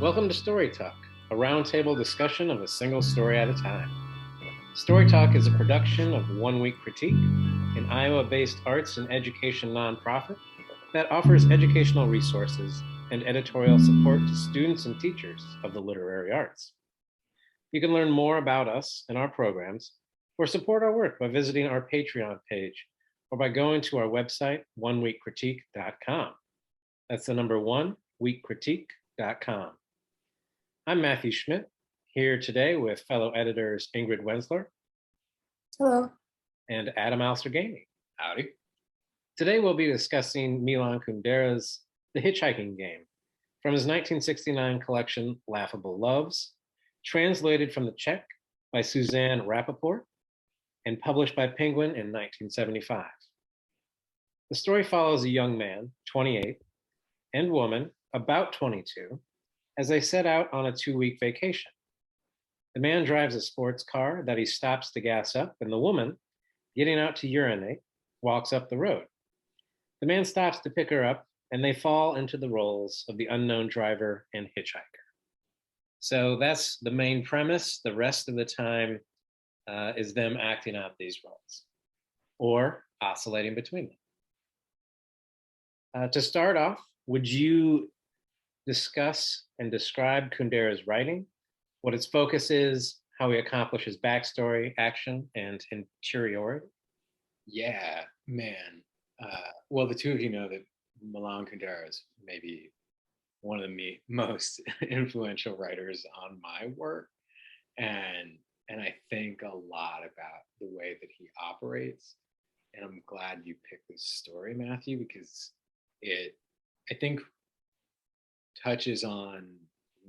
Welcome to StoryTalk, a roundtable discussion of a single story at a time. StoryTalk is a production of One Week Critique, an Iowa-based arts and education nonprofit that offers educational resources and editorial support to students and teachers of the literary arts. You can learn more about us and our programs or support our work by visiting our Patreon page or by going to our website, oneweekcritique.com. That's the number one, weekcritique.com. I'm Matthew Schmidt, here today with fellow editors Ingrid Wenzler. Hello. And Adam al-Sirgany. Howdy. Today we'll be discussing Milan Kundera's The Hitchhiking Game from his 1969 collection Laughable Loves, translated from the Czech by Suzanne Rappaport and published by Penguin in 1975. The story follows a young man, 28, and woman, about 22, as they set out on a 2-week vacation. The man drives a sports car that he stops to gas up, and the woman, getting out to urinate, walks up the road. The man stops to pick her up, and they fall into the roles of the unknown driver and hitchhiker. So that's the main premise. The rest of the time is them acting out these roles or oscillating between them. To start off, would you discuss and describe Kundera's writing, what its focus is, how he accomplishes backstory, action, and interiority? Yeah, man. Well, the two of you know that Milan Kundera is maybe one of the most influential writers on my work. And I think a lot about the way that he operates. And I'm glad you picked this story, Matthew, because I think, touches on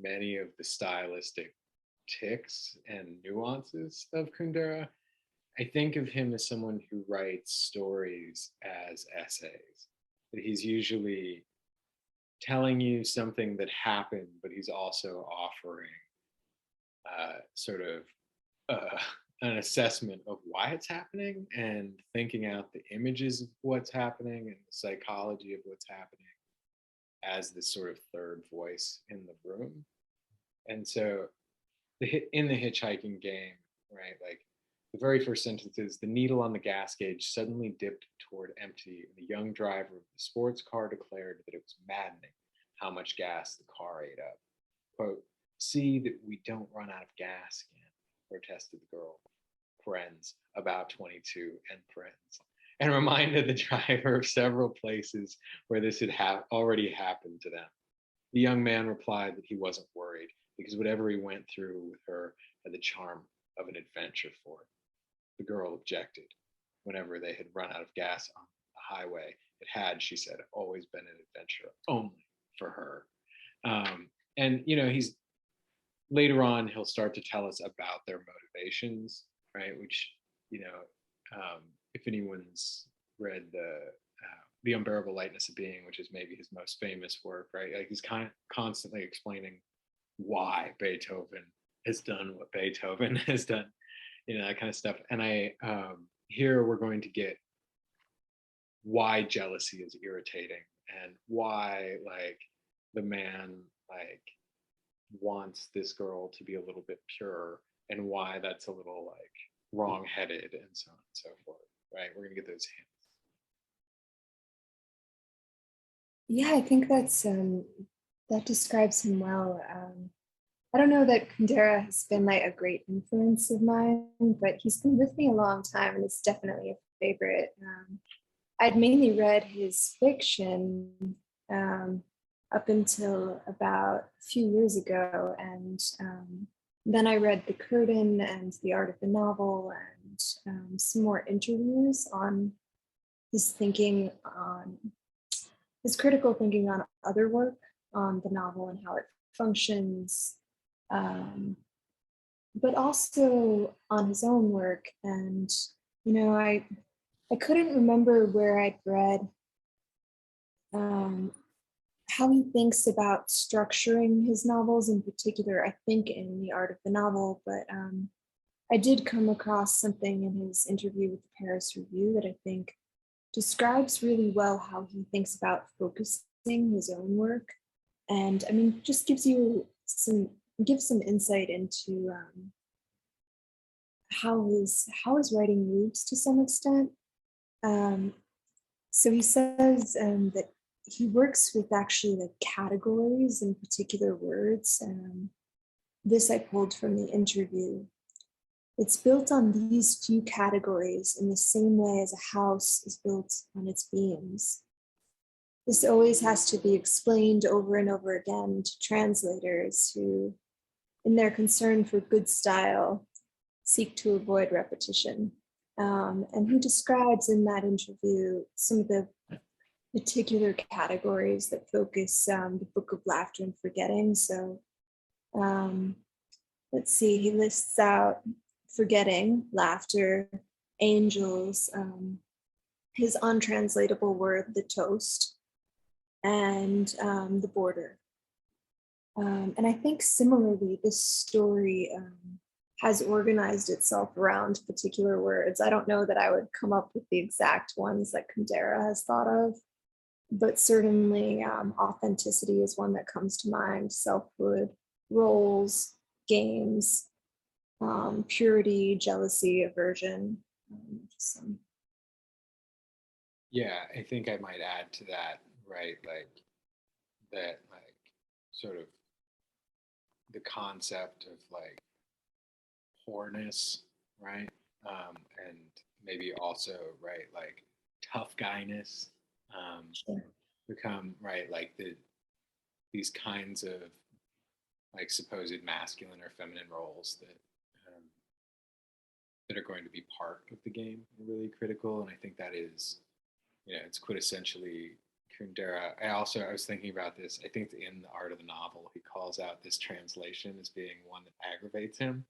many of the stylistic tics and nuances of Kundera. I think of him as someone who writes stories as essays, that he's usually telling you something that happened, but he's also offering an assessment of why it's happening and thinking out the images of what's happening and the psychology of what's happening as this sort of third voice in the room. And so in the Hitchhiking Game, right, like the very first sentence is, the needle on the gas gauge suddenly dipped toward empty, and the young driver of the sports car declared that it was maddening how much gas the car ate up. Quote, "See that we don't run out of gas again," protested the girl, friends, about 22, and friends, and reminded the driver of several places where this had already happened to them. The young man replied that he wasn't worried because whatever he went through with her had the charm of an adventure for it. The girl objected. Whenever they had run out of gas on the highway, it had, she said, always been an adventure only for her. And, you know, he's later on, he'll start to tell us about their motivations, right? Which, you know, if anyone's read the Unbearable Lightness of Being, which is maybe his most famous work, right? Like he's constantly explaining why Beethoven has done what Beethoven has done, you know, that kind of stuff. And here we're going to get why jealousy is irritating and why like the man like wants this girl to be a little bit pure and why that's a little like wrong-headed and so on and so forth, right? We're gonna get those hints. Yeah, I think that describes him well. I don't know that Kundera has been like a great influence of mine, but he's been with me a long time and it's definitely a favorite. I'd mainly read his fiction up until about a few years ago, and then I read The Curtain and The Art of the Novel and some more interviews on his critical thinking on other work on the novel and how it functions, but also on his own work. And, you know, I couldn't remember where I'd read how he thinks about structuring his novels in particular, I think in The Art of the Novel, but I did come across something in his interview with the Paris Review that I think describes really well how he thinks about focusing his own work. And I mean, just gives you give some insight into how his writing moves to some extent. So he says that he works with actually like categories and particular words. This I pulled from the interview. It's built on these few categories in the same way as a house is built on its beams. This always has to be explained over and over again to translators who, in their concern for good style, seek to avoid repetition. And he describes in that interview some of the particular categories that focus the Book of Laughter and Forgetting. So let's see, he lists out forgetting, laughter, angels, his untranslatable word, the toast, and the border. And I think similarly, this story has organized itself around particular words. I don't know that I would come up with the exact ones that Kundera has thought of, but certainly authenticity is one that comes to mind, selfhood, roles, games, purity, jealousy, aversion. Yeah, I think I might add to that, right? Like that, like sort of the concept of like poorness, right? And maybe also, right, like tough guyness Sure. become, right, like these kinds of like supposed masculine or feminine roles that are going to be part of the game are really critical. And I think that is, it's quintessentially Kundera. I was thinking about this. I think in The Art of the Novel, he calls out this translation as being one that aggravates him.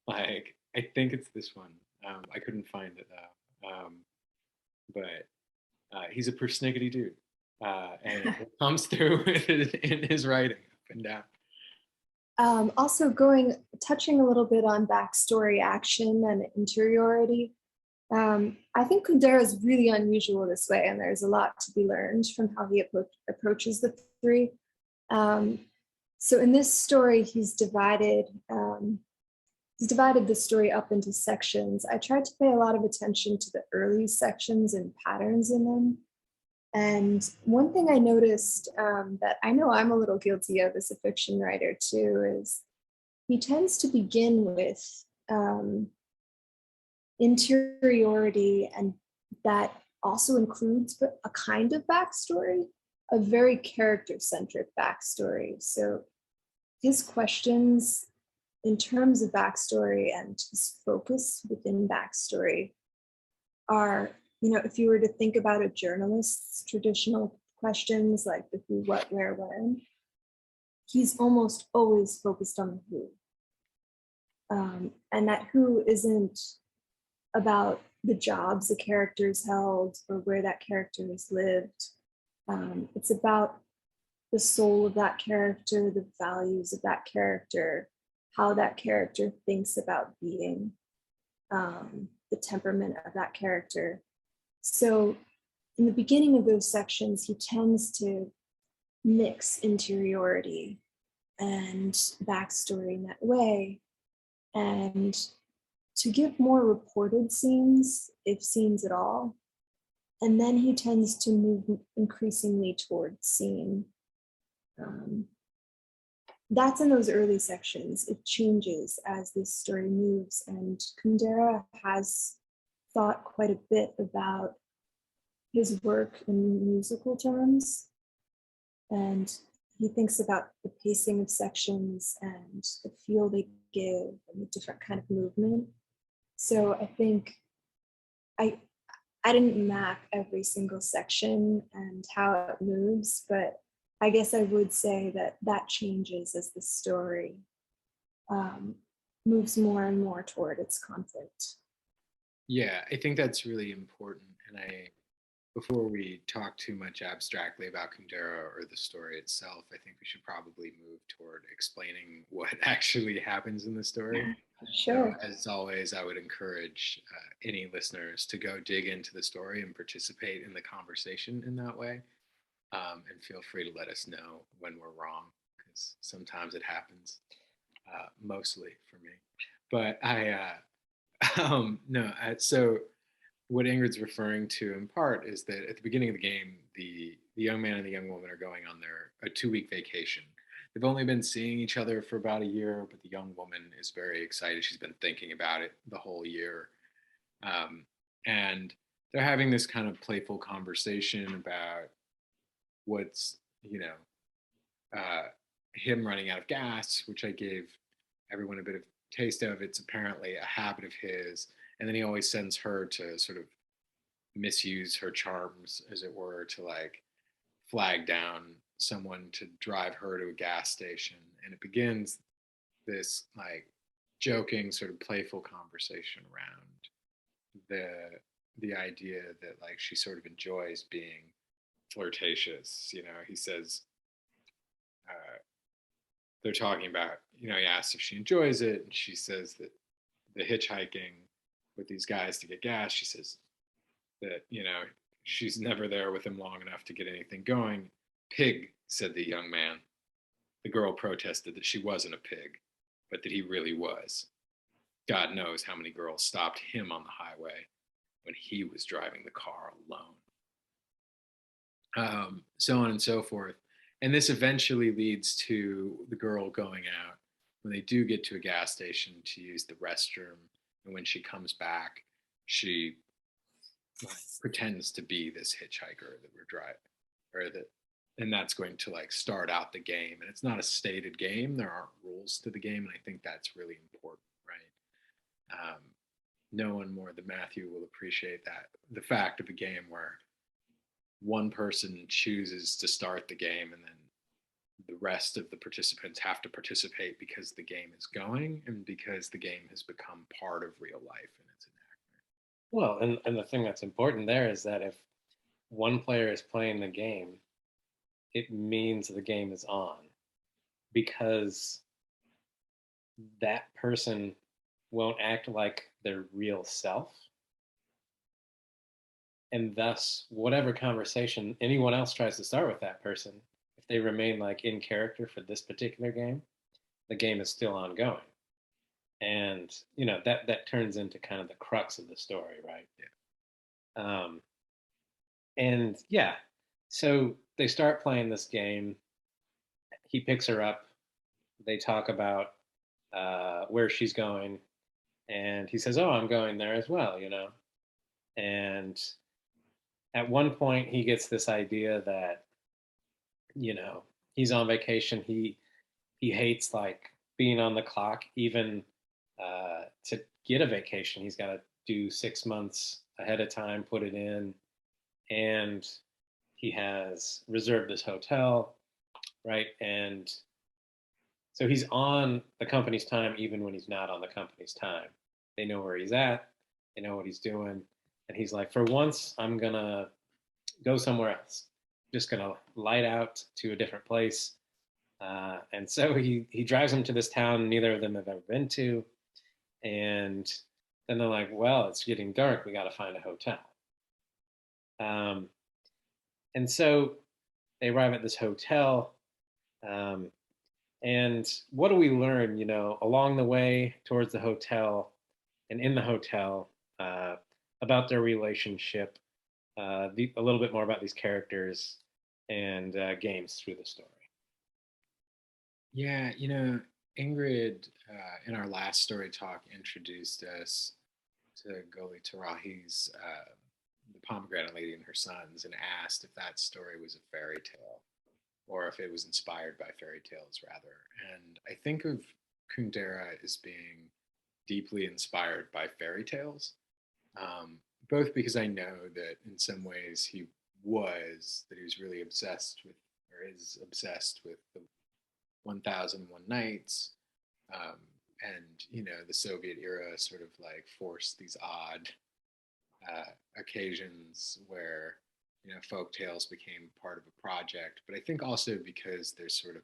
Like, I think it's this one. I couldn't find it though. But he's a persnickety dude. And it comes through in his writing up and down. Also touching a little bit on backstory action and interiority. I think Kundera is really unusual this way, and there's a lot to be learned from how he approaches the three. So in this story, he's divided the story up into sections. I tried to pay a lot of attention to the early sections and patterns in them. And one thing I noticed that I know I'm a little guilty of as a fiction writer too is he tends to begin with interiority, and that also includes a kind of backstory, a very character-centric backstory. So his questions in terms of backstory and his focus within backstory are, if you were to think about a journalist's traditional questions like the who, what, where, when, he's almost always focused on the who. And that who isn't about the jobs the character's held or where that character has lived. It's about the soul of that character, the values of that character, how that character thinks about being, the temperament of that character. So in the beginning of those sections, he tends to mix interiority and backstory in that way, and to give more reported scenes, if scenes at all. And then he tends to move increasingly towards scene. That's in those early sections. It changes as this story moves, and Kundera has thought quite a bit about his work in musical terms, and he thinks about the pacing of sections and the feel they give and the different kind of movement. So I think I didn't map every single section and how it moves, but I guess I would say that changes as the story moves more and more toward its conflict. Yeah, I think that's really important. And before we talk too much abstractly about Kundera or the story itself, I think we should probably move toward explaining what actually happens in the story. Sure. So, as always, I would encourage any listeners to go dig into the story and participate in the conversation in that way. And feel free to let us know when we're wrong, because sometimes it happens, mostly for me. But no, so what Ingrid's referring to in part is that at the beginning of the game, the young man and the young woman are going on a 2 week vacation. They've only been seeing each other for about a year, but the young woman is very excited. She's been thinking about it the whole year. And they're having this kind of playful conversation about what's, him running out of gas, which I gave everyone a bit of taste of. It's apparently a habit of his. And then he always sends her to sort of misuse her charms, as it were, to like flag down someone to drive her to a gas station. And it begins this like joking, sort of playful conversation around the idea that like she sort of enjoys being flirtatious. He says, they're talking about, he asks if she enjoys it, and she says that the hitchhiking with these guys to get gas, she says that, she's never there with him long enough to get anything going. Pig, said the young man. The girl protested that she wasn't a pig, but that he really was. God knows how many girls stopped him on the highway when he was driving the car alone. So on and so forth. And this eventually leads to the girl going out when they do get to a gas station to use the restroom. And when she comes back, she pretends to be this hitchhiker that we're driving, and that's going to like start out the game. And it's not a stated game. There aren't rules to the game. And I think that's really important, right? No one more than Matthew will appreciate that. The fact of a game where one person chooses to start the game and then the rest of the participants have to participate because the game is going and because the game has become part of real life and it's enactment. Well, and the thing that's important there is that if one player is playing the game, it means the game is on, because that person won't act like their real self. And thus, whatever conversation anyone else tries to start with that person, if they remain like in character for this particular game, the game is still ongoing. And that turns into kind of the crux of the story, right? Yeah. And yeah, so they start playing this game. He picks her up. They talk about where she's going, and he says, "Oh, I'm going there as well," And at one point, he gets this idea that he's on vacation. He hates like being on the clock, even to get a vacation. He's got to do 6 months ahead of time, put it in, and he has reserved this hotel, right? And so he's on the company's time even when he's not on the company's time. They know where he's at, they know what he's doing, and he's like, for once, I'm gonna go somewhere else. Just gonna light out to a different place. And so he drives them to this town neither of them have ever been to, and then they're like, well, it's getting dark. We got to find a hotel. Um, and so they arrive at this hotel. Um, and what do we learn, along the way towards the hotel and in the hotel about their relationship, a little bit more about these characters and games through the story? Yeah, Ingrid, in our last story talk, introduced us to Goli Tarahi's The Pomegranate Lady and Her Sons, and asked if that story was a fairy tale or if it was inspired by fairy tales, rather. And I think of Kundera as being deeply inspired by fairy tales, both because I know that in some ways he was really obsessed with, or is obsessed with, the 1001 Nights, and the Soviet era sort of like forced these odd occasions where folk tales became part of a project. But I think also because there's sort of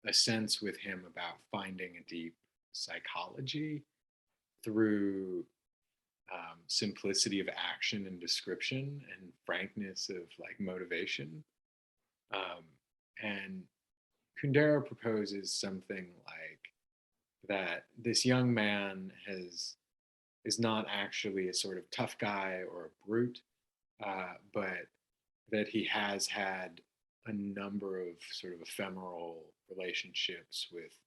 a sense with him about finding a deep psychology through simplicity of action and description and frankness of like motivation. And Kundera proposes something like that this young man is not actually a sort of tough guy or a brute, but that he has had a number of sort of ephemeral relationships with,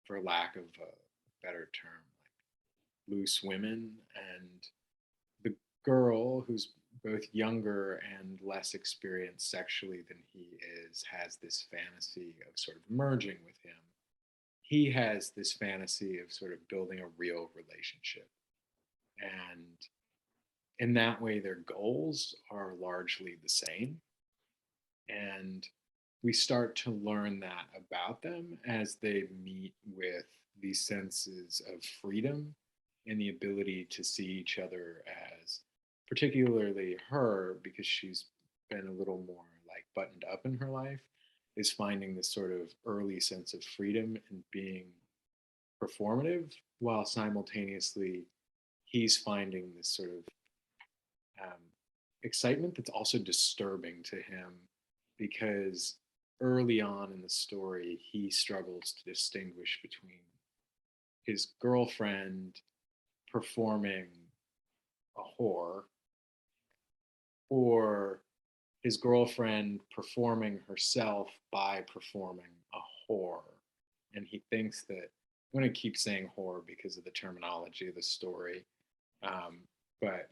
for lack of a better term, like loose women. And the girl, who's both younger and less experienced sexually than he is, has this fantasy of sort of merging with him. He has this fantasy of sort of building a real relationship. And in that way, their goals are largely the same. And we start to learn that about them as they meet with these senses of freedom and the ability to see each other as, particularly her, because she's been a little more like buttoned up in her life, is finding this sort of early sense of freedom and being performative, while simultaneously he's finding this sort of excitement that's also disturbing to him, because early on in the story he struggles to distinguish between his girlfriend performing a whore or his girlfriend performing herself by performing a whore. And he thinks that, I'm going to keep saying whore because of the terminology of the story, but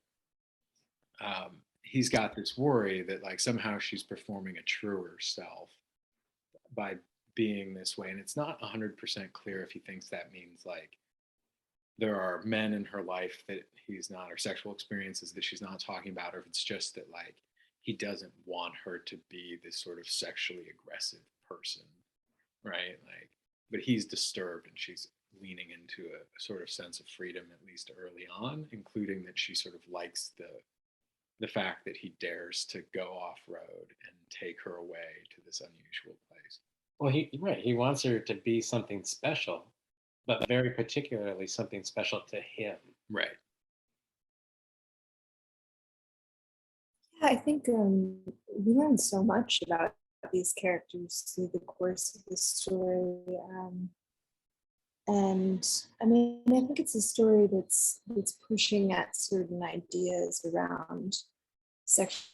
he's got this worry that like somehow she's performing a truer self by being this way. And it's not 100% clear if he thinks that means like there are men in her life that he's not, or sexual experiences that she's not talking about, or if it's just that like he doesn't want her to be this sort of sexually aggressive person, right? Like, but he's disturbed and she's leaning into a sort of sense of freedom, at least early on, including that she sort of likes the fact that he dares to go off road and take her away to this unusual place. Well, he wants her to be something special, but very particularly something special to him. Right. Yeah, I think we learn so much about these characters through the course of the story. And I mean, I think it's a story that's pushing at certain ideas around sexuality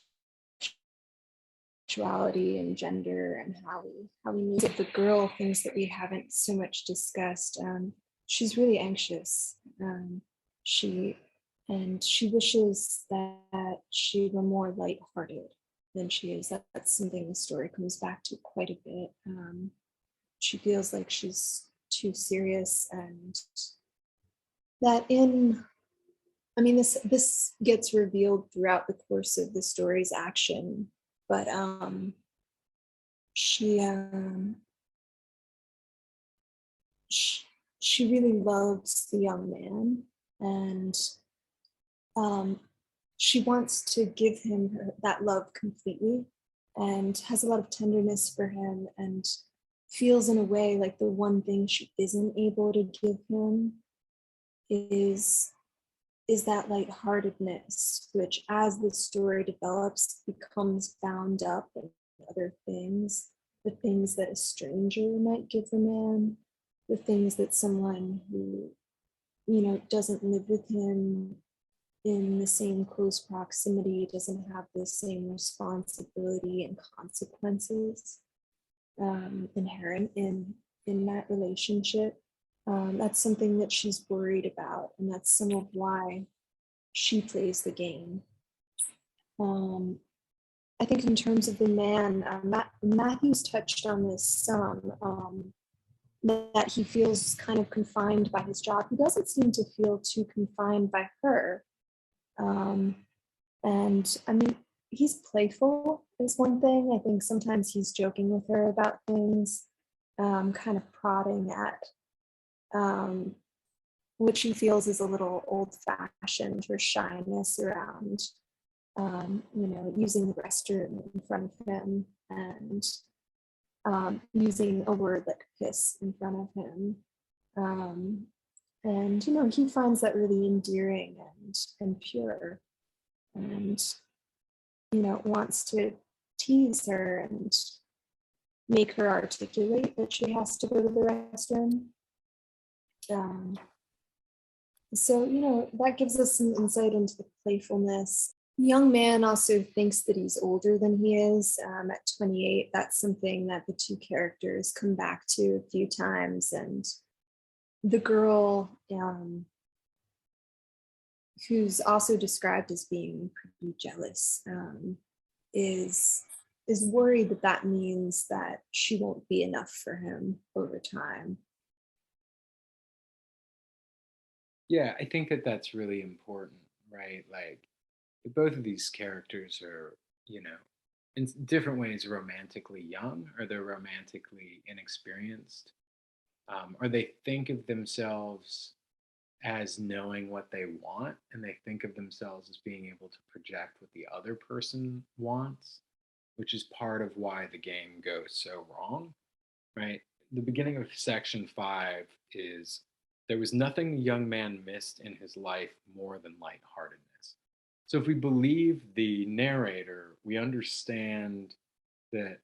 and gender and how we need it. The girl, things that we haven't so much discussed. She's really anxious. She wishes that she were more lighthearted than she is. That's something the story comes back to quite a bit. She feels like she's too serious, and that this gets revealed throughout the course of the story's action, but she really loves the young man, and she wants to give him that love completely, and has a lot of tenderness for him, and feels in a way like the one thing she isn't able to give him is that lightheartedness, which as the story develops becomes bound up in other things, the things that a stranger might give a man, the things that someone who, doesn't live with him in the same close proximity, doesn't have the same responsibility and consequences inherent in that relationship. That's something that she's worried about, and that's some of why she plays the game. I think in terms of the man, Matthew's touched on this some, that he feels kind of confined by his job. He doesn't seem to feel too confined by her. And I mean, he's playful is one thing. I think sometimes he's joking with her about things, kind of prodding at what she feels is a little old-fashioned, her shyness around, using the restroom in front of him, and using a word like piss in front of him. And he finds that really endearing and pure, and wants to tease her and make her articulate that she has to go to the restroom. So, that gives us some insight into the playfulness. The young man also thinks that he's older than he is at 28. That's something that the two characters come back to a few times. And the girl, who's also described as being pretty jealous, is worried that that means that she won't be enough for him over time. Yeah, I think that that's really important, right? Like, both of these characters are, in different ways romantically young, or they're romantically inexperienced, or they think of themselves as knowing what they want, and they think of themselves as being able to project what the other person wants, which is part of why the game goes so wrong, right? The beginning of section 5 is, there was nothing the young man missed in his life more than lightheartedness. So if we believe the narrator, we understand that,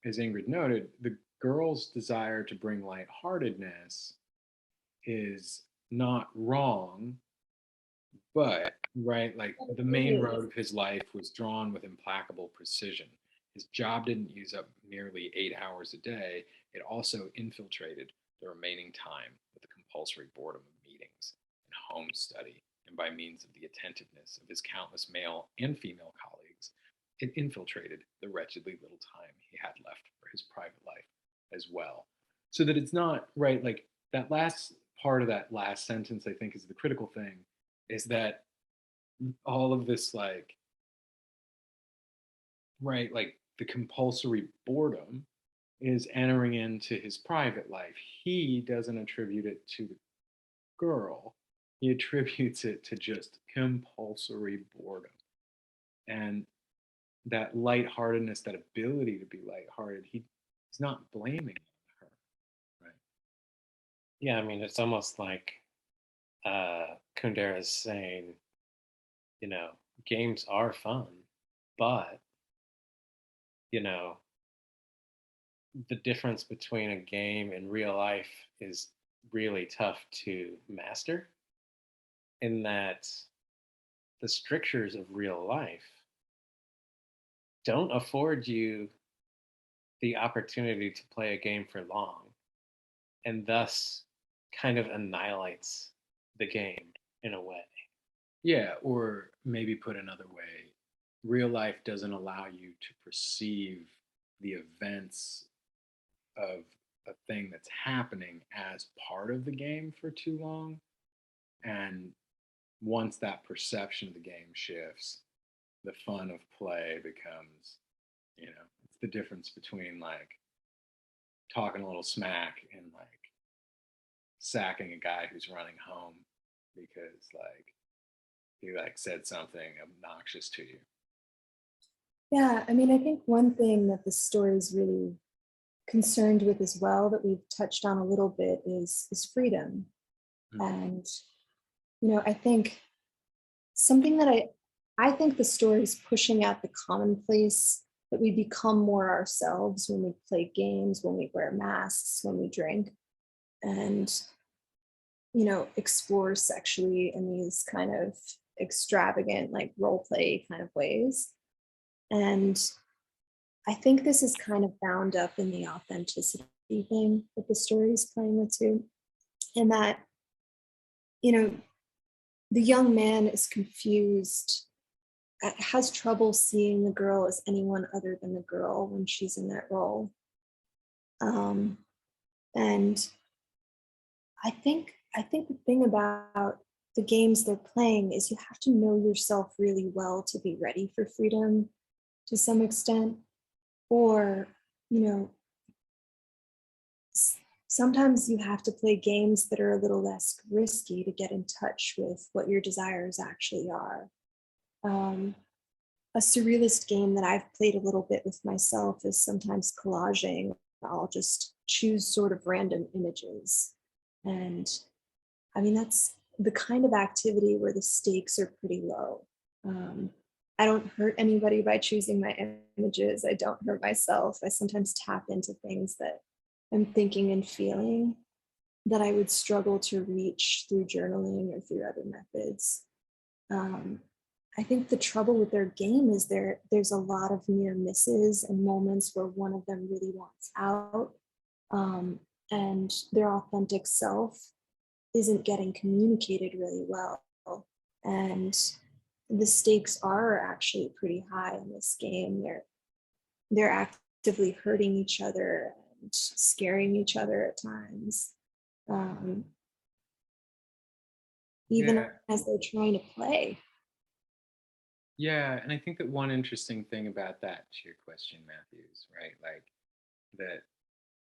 as Ingrid noted, the girl's desire to bring lightheartedness is not wrong, but, right, like, the main road of his life was drawn with implacable precision. His job didn't use up nearly 8 hours a day. It also infiltrated the remaining time with the compulsory boredom of meetings and home study, and by means of the attentiveness of his countless male and female colleagues, it infiltrated the wretchedly little time he had left for his private life as well. So that it's not, right, like, that last part of that last sentence, I think, is the critical thing, is that all of this, like, right, like, the compulsory boredom is entering into his private life. He doesn't attribute it to the girl, he attributes it to just compulsory boredom. And that lightheartedness, that ability to be lighthearted, he's not blaming her, right? Yeah, I mean, it's almost like Kundera is saying, games are fun, but, you know, the difference between a game and real life is really tough to master, in that the strictures of real life don't afford you the opportunity to play a game for long, and thus kind of annihilates the game in a way. Yeah, or maybe put another way, real life doesn't allow you to perceive the events of a thing that's happening as part of the game for too long. And once that perception of the game shifts, the fun of play becomes, it's the difference between, like, talking a little smack and, like, sacking a guy who's running home because, like, he, like, said something obnoxious to you. Yeah, I mean, I think one thing that the story is really concerned with as well, that we've touched on a little bit, is freedom. Mm-hmm. And, I think something that I think the story is pushing at the commonplace, that we become more ourselves when we play games, when we wear masks, when we drink, and, explore sexually in these kind of extravagant, like, role play kind of ways. And I think this is kind of bound up in the authenticity thing that the story is playing with too. And that, the young man is confused, has trouble seeing the girl as anyone other than the girl when she's in that role. And I think the thing about the games they're playing is you have to know yourself really well to be ready for freedom to some extent. Or, sometimes you have to play games that are a little less risky to get in touch with what your desires actually are. A surrealist game that I've played a little bit with myself is sometimes collaging. I'll just choose sort of random images. And I mean, that's the kind of activity where the stakes are pretty low. I don't hurt anybody by choosing my images. I don't hurt myself. I sometimes tap into things that I'm thinking and feeling that I would struggle to reach through journaling or through other methods. Um, I think the trouble with their game is there's a lot of near misses and moments where one of them really wants out, um, and their authentic self isn't getting communicated really well. And the stakes are actually pretty high in this game. They're actively hurting each other and scaring each other at times, um, even Yeah. as they're trying to play. Yeah, and I think that one interesting thing about that, to your question, Matthews, right? Like that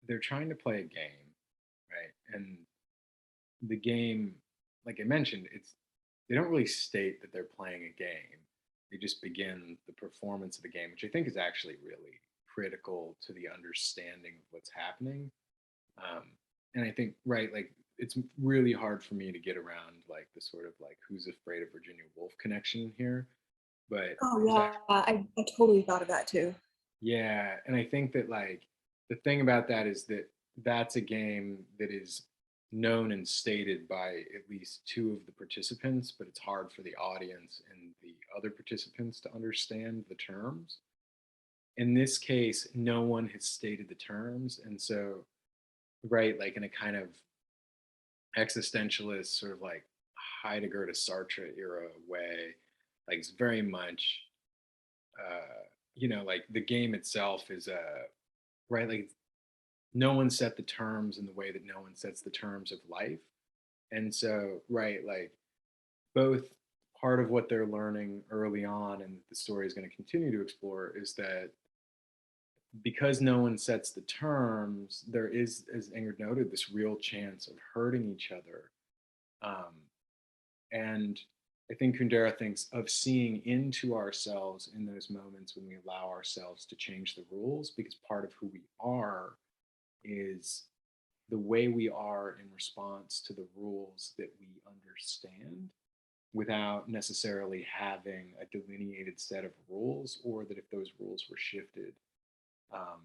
they're trying to play a game, right? And the game, like I mentioned, they don't really state that they're playing a game. They just begin the performance of the game, which I think is actually really critical to the understanding of what's happening. Um, and I think, right, like it's really hard for me to get around like the sort of like who's afraid of Virginia Woolf connection here, but Oh there's yeah, actually, I totally thought of that too. yeah, and I think that like the thing about that is that that's a game that is known and stated by at least two of the participants, but it's hard for the audience and the other participants to understand the terms. In this case, no one has stated the terms, and so right, like in a kind of existentialist sort of like Heidegger to Sartre era way, like it's very much like the game itself is a right, like no one set the terms in the way that no one sets the terms of life. And so, right, like both part of what they're learning early on and the story is going to continue to explore is that because no one sets the terms, there is, as Ingrid noted, this real chance of hurting each other. Um, and I think Kundera thinks of seeing into ourselves in those moments when we allow ourselves to change the rules, because part of who we are is the way we are in response to the rules that we understand without necessarily having a delineated set of rules, or that if those rules were shifted, um,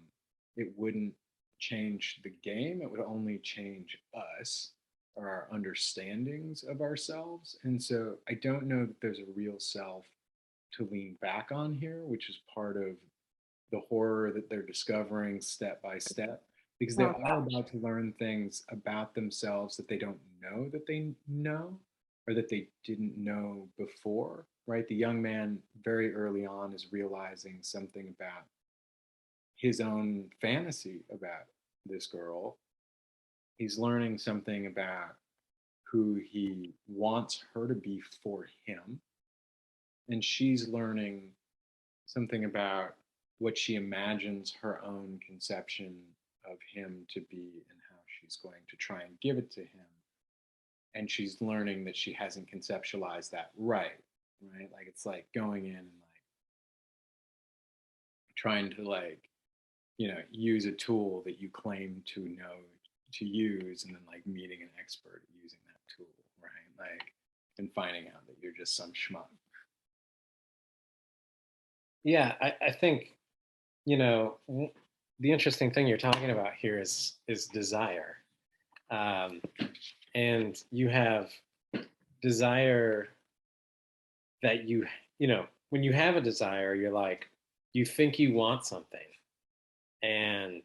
it wouldn't change the game, it would only change us or our understandings of ourselves. And so I don't know that there's a real self to lean back on here, which is part of the horror that they're discovering step by step, because they Oh are gosh. about to learn things about themselves that they don't know that they know, or that they didn't know before, right? The young man very early on is realizing something about his own fantasy about this girl. He's learning something about who he wants her to be for him. And she's learning something about what she imagines her own conception of him to be and how she's going to try and give it to him. And she's learning that she hasn't conceptualized that right? Like it's like going in and like trying to like, use a tool that you claim to know to use, and then like meeting an expert using that tool, right? Like, and finding out that you're just some schmuck. Yeah, I think the interesting thing you're talking about here is desire, um, and you have desire that when you have a desire, you're like you think you want something, and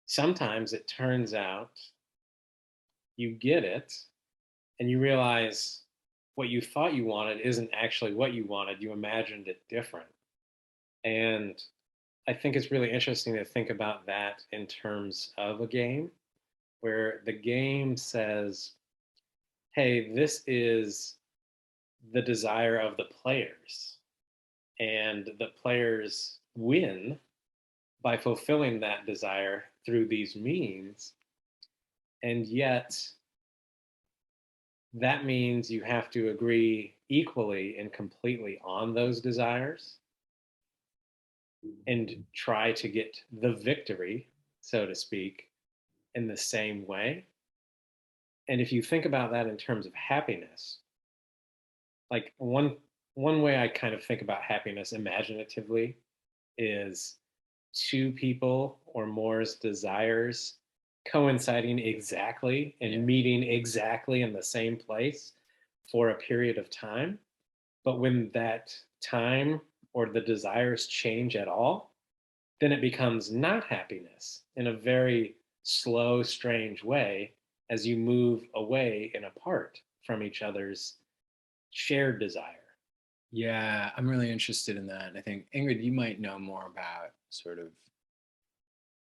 sometimes it turns out you get it, and you realize what you thought you wanted isn't actually what you wanted. You imagined it different, and I think it's really interesting to think about that in terms of a game where the game says, hey, this is the desire of the players, and the players win by fulfilling that desire through these means. And yet, that means you have to agree equally and completely on those desires and try to get the victory, so to speak, in the same way. And if you think about that in terms of happiness, like one way I kind of think about happiness imaginatively is two people or more's desires coinciding exactly and meeting exactly in the same place for a period of time. But when that time or the desires change at all, then it becomes not happiness in a very slow, strange way as you move away and apart from each other's shared desire. Yeah, I'm really interested in that. And I think, Ingrid, you might know more about sort of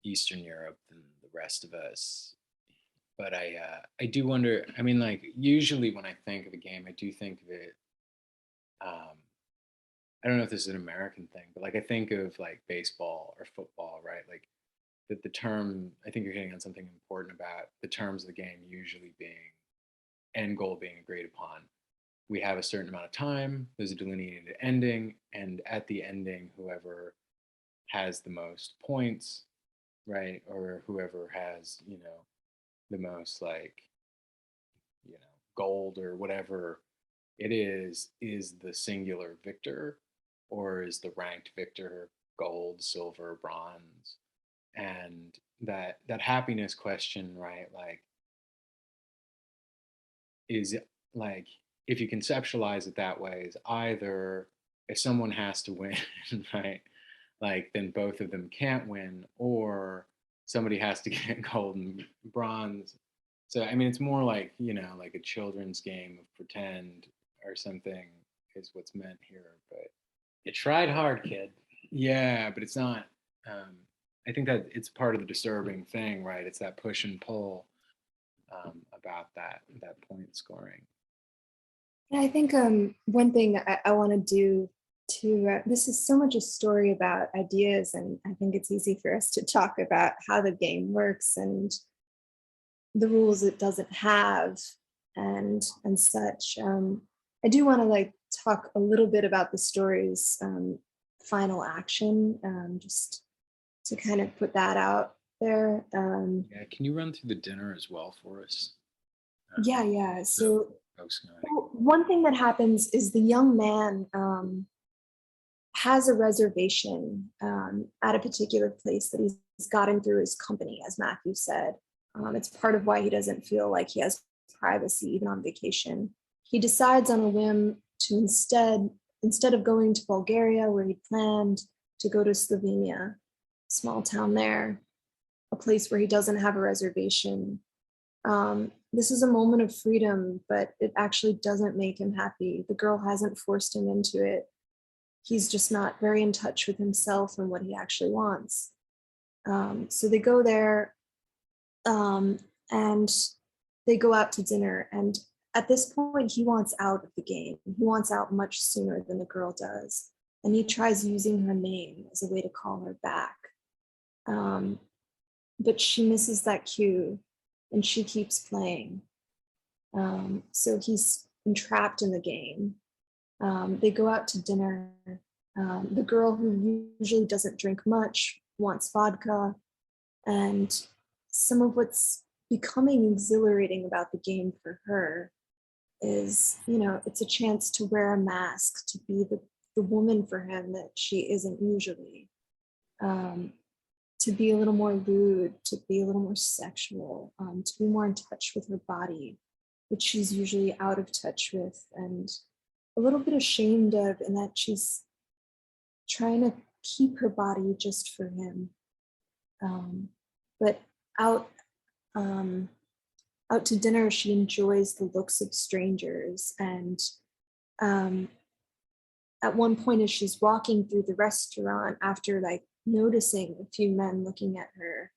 Eastern Europe than the rest of us. But I do wonder. I mean, like usually when I think of a game, I do think of it. Um, I don't know if this is an American thing, but like I think of like baseball or football, right? Like the term. I think you're hitting on something important about the terms of the game usually being end goal being agreed upon. We have a certain amount of time. There's a delineated ending, and at the ending, whoever has the most points, right, or whoever has the most like gold or whatever it is the singular victor, or is the ranked victor gold, silver, bronze. And that happiness question, right, like is like if you conceptualize it that way, is either if someone has to win, right, like then both of them can't win, or somebody has to get gold and bronze. So I mean, it's more like like a children's game of pretend or something is what's meant here. But You tried hard, kid. yeah, but it's not. Um, I think that it's part of the disturbing thing, right? It's that push and pull about that point scoring. Yeah, I think one thing I want to do to this is so much a story about ideas, and I think it's easy for us to talk about how the game works and the rules it doesn't have, and such. I do want to like talk a little bit about the story's final action, just to kind of put that out there. Yeah, can you run through the dinner as well for us? Yeah. So So folks know. one thing that happens is the young man has a reservation at a particular place that he's gotten through his company, as Matthew said. It's part of why he doesn't feel like he has privacy even on vacation. He decides on a whim to instead of going to Bulgaria, where he planned, to go to Slovenia, small town there, a place where he doesn't have a reservation. This is a moment of freedom, but it actually doesn't make him happy. The girl hasn't forced him into it. He's just not very in touch with himself and what he actually wants. So they go there, and they go out to dinner. And at this point, he wants out of the game. He wants out much sooner than the girl does. And he tries using her name as a way to call her back. But she misses that cue and she keeps playing. So he's entrapped in the game. They go out to dinner. The girl, who usually doesn't drink much, wants vodka. And some of what's becoming exhilarating about the game for her is, it's a chance to wear a mask, to be the woman for him that she isn't usually, to be a little more lewd, to be a little more sexual, to be more in touch with her body, which she's usually out of touch with and a little bit ashamed of, in that she's trying to keep her body just for him. But out out to dinner, she enjoys the looks of strangers. And at one point, as she's walking through the restaurant, after like noticing a few men looking at her,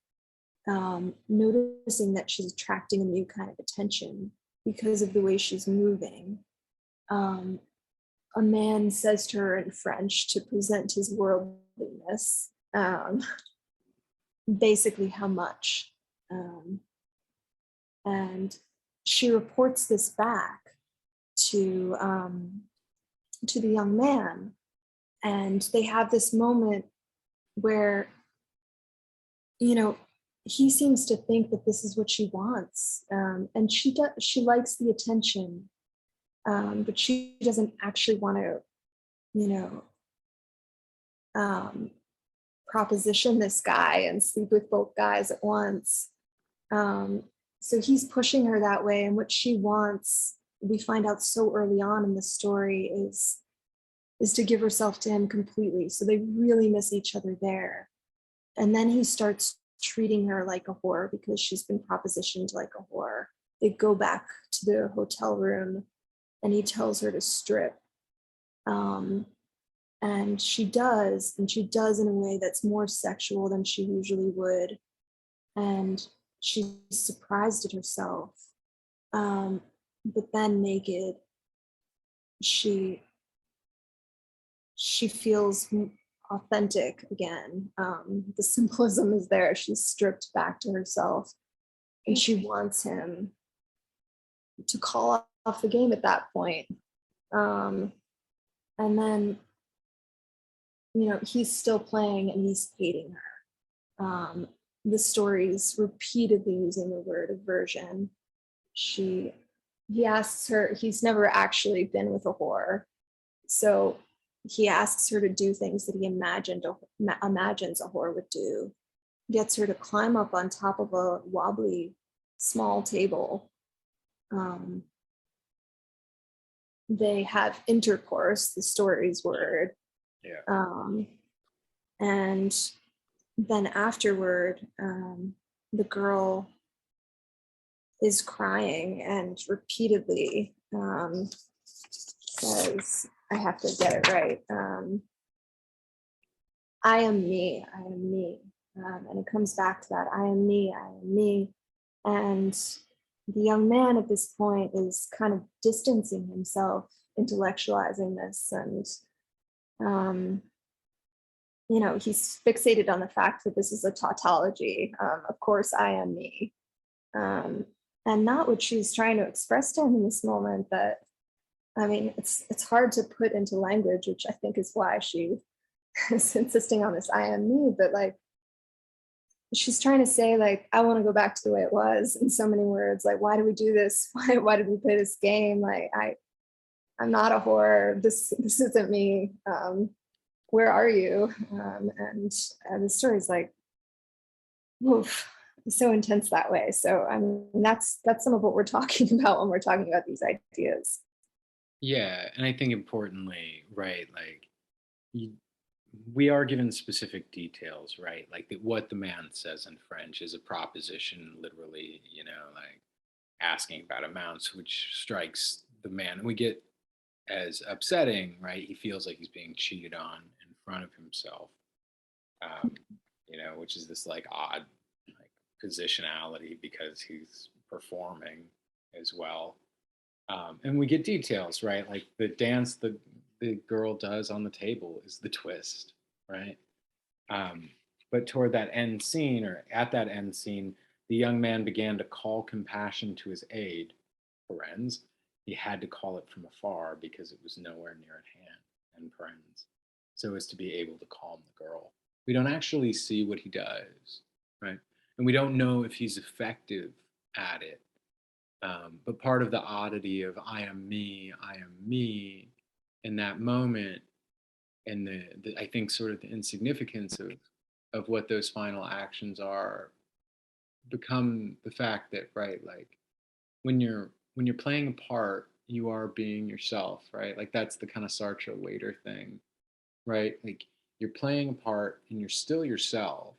noticing that she's attracting a new kind of attention because of the way she's moving, a man says to her in French to present his worldliness, basically how much. And she reports this back to the young man, and they have this moment where he seems to think that this is what she wants, and she likes the attention, but she doesn't actually want to you know, um, proposition this guy and sleep with both guys at once. Um, so he's pushing her that way, and what she wants, we find out so early on in the story, is to give herself to him completely. So they really miss each other there. And then he starts treating her like a whore because she's been propositioned like a whore. They go back to the hotel room and he tells her to strip. Um, and she does in a way that's more sexual than she usually would. And she's surprised at herself. But then naked, she feels authentic again. The symbolism is there. She's stripped back to herself, and she wants him to call off the game at that point. And then, he's still playing and he's hating her. The story's repeatedly using the word aversion. He asks her, he's never actually been with a whore. So he asks her to do things that he imagines a whore would do. Gets her to climb up on top of a wobbly small table. They have intercourse, the story's word. Yeah. And then afterward, the girl is crying and repeatedly says, I have to get it right. I am me, I am me. And it comes back to that, I am me, I am me. And the young man at this point is kind of distancing himself, intellectualizing this. And, he's fixated on the fact that this is a tautology. Of course, I am me. And not what she's trying to express to him in this moment. That, it's hard to put into language, which I think is why she is insisting on this I am me. But like, she's trying to say, like, I want to go back to the way it was in so many words. Like, why do we do this? Why did we play this game? Like, I'm not a whore. This isn't me. Where are you? And the story's like, oof, so intense that way. So that's some of what we're talking about when we're talking about these ideas. Yeah, and I think importantly, right, like you, we are given specific details, right? Like what the man says in French is a proposition, literally, like asking about amounts, which strikes the man. And we get as upsetting, right? He feels like he's being cheated on in front of himself, um, which is this like odd like positionality because he's performing as well. And we get details, right? Like the dance the girl does on the table is the twist, right? Um, but toward that end scene, or at that end scene, the young man began to call compassion to his aid. Parens. He had to call it from afar because it was nowhere near at hand. And parens. So as to be able to calm the girl. We don't actually see what he does, right? And we don't know if he's effective at it. But part of the oddity of I am me, in that moment, and the I think sort of the insignificance of what those final actions are, become the fact that, right, like when you're playing a part, you are being yourself, right? Like that's the kind of Sartre waiter thing, right? Like you're playing a part and you're still yourself,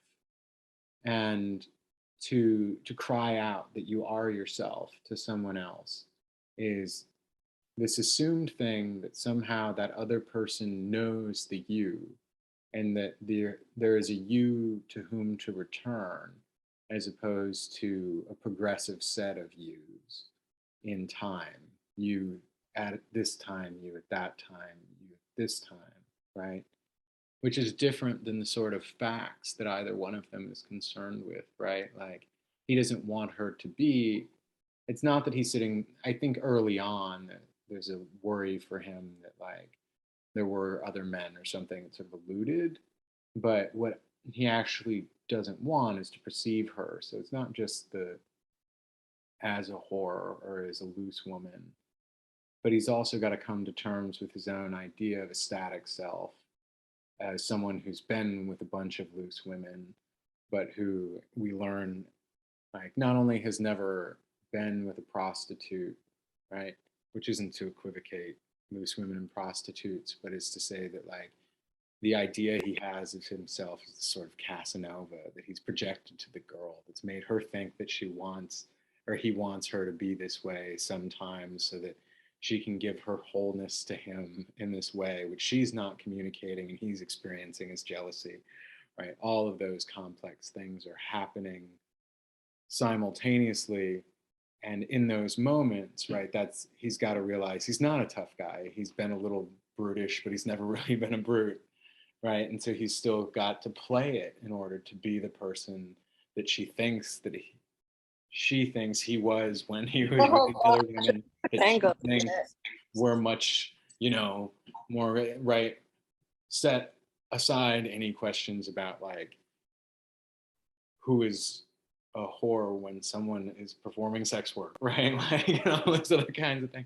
and to cry out that you are yourself to someone else is this assumed thing that somehow that other person knows the you, and that there is a you to whom to return, as opposed to a progressive set of yous in time. You at this time, you at that time, you at this time, right? Which is different than the sort of facts that either one of them is concerned with, right? Like he doesn't want her to be. It's not that he's sitting. I think early on that there's a worry for him that like there were other men or something sort of alluded, but what he actually doesn't want is to perceive her. So it's not just the as a whore or as a loose woman. but he's also got to come to terms with his own idea of a static self as someone who's been with a bunch of loose women, but who we learn like not only has never been with a prostitute, right? Which isn't to equivocate loose women and prostitutes, but is to say that like the idea he has of himself is this sort of Casanova that he's projected to the girl that's made her think that she wants or he wants her to be this way sometimes so that she can give her wholeness to him in this way, which she's not communicating and he's experiencing as jealousy, right? All of those complex things are happening simultaneously. And in those moments, right, that's he's got to realize he's not a tough guy. He's been a little brutish, but he's never really been a brute, right? And so he's still got to play it in order to be the person that she thinks he was when he was with the other women that she thinks were much, more right. Set aside any questions about like who is a whore when someone is performing sex work, right? Like, those other kinds of things,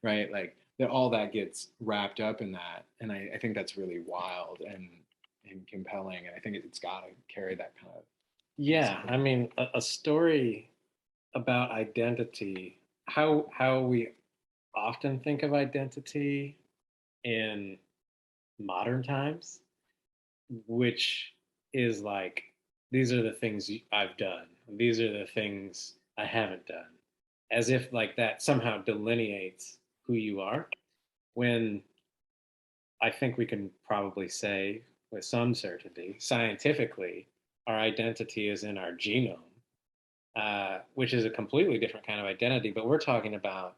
right? Like that all that gets wrapped up in that. And I think that's really wild and compelling. And I think it's got to carry that kind of. Yeah, I mean, a story about identity, how we often think of identity in modern times, which is like, these are the things I've done, these are the things I haven't done, as if like that somehow delineates who you are, when I think we can probably say with some certainty, scientifically, our identity is in our genome, which is a completely different kind of identity. But we're talking about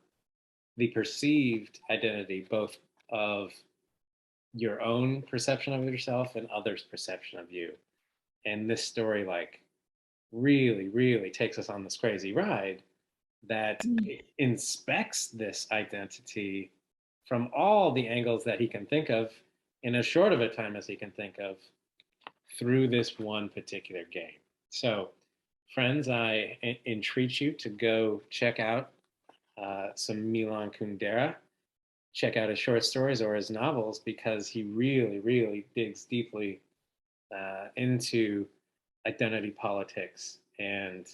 the perceived identity, both of your own perception of yourself and others' perception of you. And this story, like, really, really takes us on this crazy ride that inspects this identity from all the angles that he can think of in as short of a time as he can think of through this one particular game. So, friends, I entreat you to go check out some Milan Kundera, check out his short stories or his novels, because he really, really digs deeply into identity politics and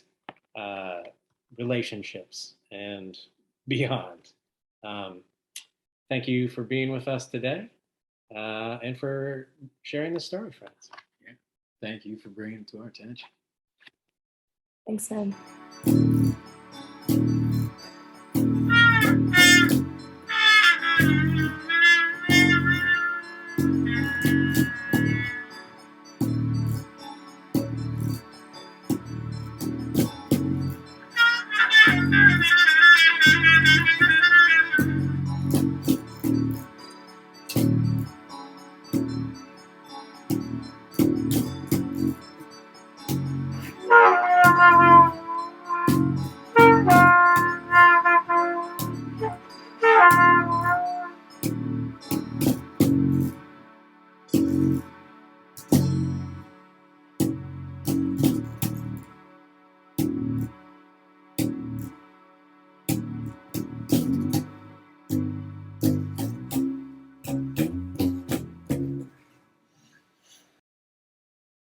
relationships and beyond. Thank you for being with us today and for sharing the story, friends. Yeah. Thank you for bringing it to our attention. Thanks, man.